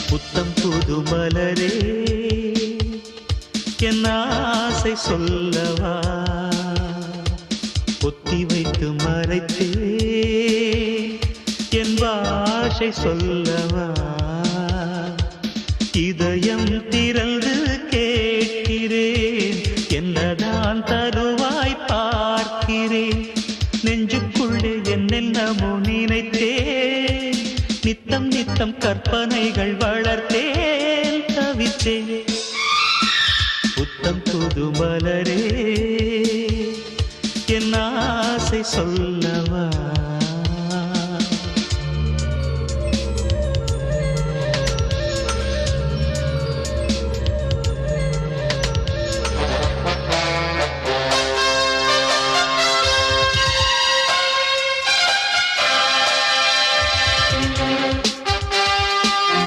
புத்தம் புது மலரே என் ஆசை சொல்லவா பொத்தி வைத்து மறைத்தே என் பாஷை சொல்லவா இதயம் திறந்து கேட்கிறேன் என்னதான் தருவாய் பார்க்கிறேன் நெஞ்சுக்குள்ளே என்னென்னமோ நினைத்தேன் நித்தம் நித்தம் கற்பனைகள் வளர்த்தேன் தவித்தேன் புத்தம் புது மலரே என் ஆசை சொல்லவா